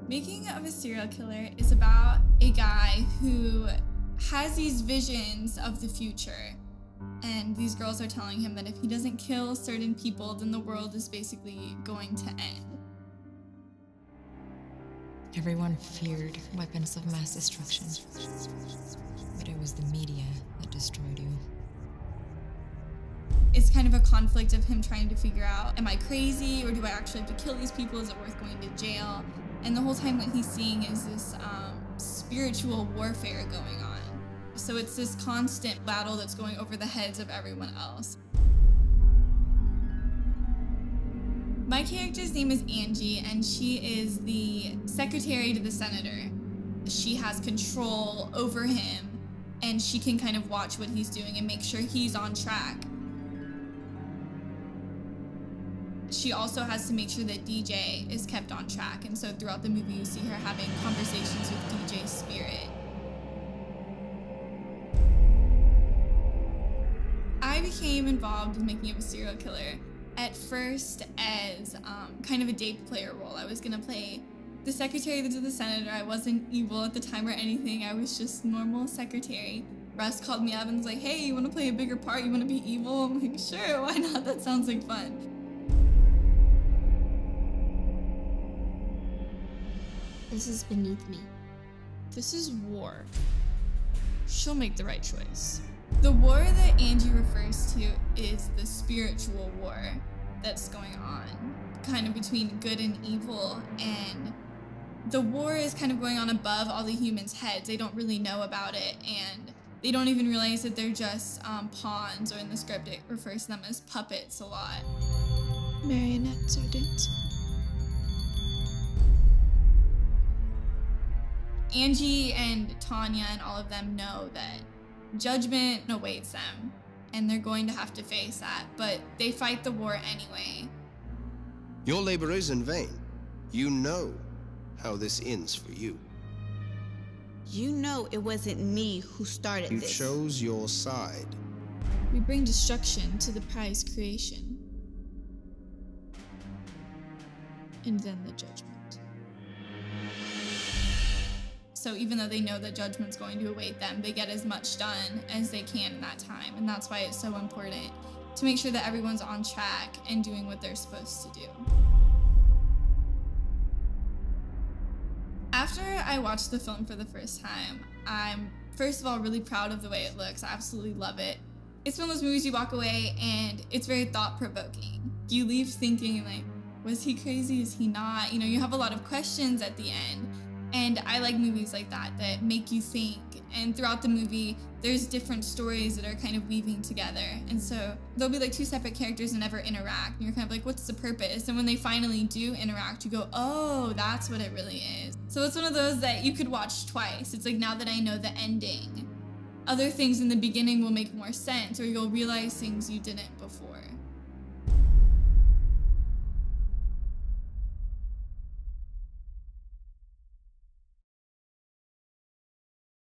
Making of a Serial Killer is about a guy who has these visions of the future. And these girls are telling him that if he doesn't kill certain people, then the world is basically going to end. Everyone feared weapons of mass destruction, but it was the media that destroyed you. It's kind of a conflict of him trying to figure out, am I crazy, or do I actually have to kill these people? Is it worth going to jail? And the whole time what he's seeing is this spiritual warfare going on. So it's this constant battle that's going over the heads of everyone else. My character's name is Angie, and she is the secretary to the senator. She has control over him, and she can kind of watch what he's doing and make sure he's on track. She also has to make sure that DJ is kept on track, and so throughout the movie you see her having conversations with DJ Spirit. I became involved in Making of a Serial Killer at first as kind of a date player role. I was gonna play the secretary to the senator. I wasn't evil at the time or anything. I was just normal secretary. Russ called me up and was like, hey, you wanna play a bigger part? You wanna be evil? I'm like, sure, why not? That sounds like fun. This is beneath me. This is war. She'll make the right choice. The war that Angie refers to is the spiritual war that's going on, kind of between good and evil, and the war is kind of going on above all the humans' heads. They don't really know about it, and they don't even realize that they're just pawns, or in the script it refers to them as puppets a lot. Marionette sergeant. Angie and Tanya and all of them know that judgment awaits them, and they're going to have to face that, but they fight the war anyway. Your labor is in vain. You know how this ends for you. You know it wasn't me who started You this. chose your side. We bring destruction to the prized creation. And then the judgment. So even though they know that judgment's going to await them, they get as much done as they can in that time. And that's why it's so important to make sure that everyone's on track and doing what they're supposed to do. After I watched the film for the first time, I'm first of all really proud of the way it looks. I absolutely love it. It's one of those movies you walk away and it's very thought-provoking. You leave thinking like, was he crazy? Is he not? You know, you have a lot of questions at the end. And I like movies like that make you think. And throughout the movie, there's different stories that are kind of weaving together. And so there'll be like two separate characters that never interact. And you're kind of like, what's the purpose? And when they finally do interact, you go, oh, that's what it really is. So it's one of those that you could watch twice. It's like, now that I know the ending, other things in the beginning will make more sense, or you'll realize things you didn't before.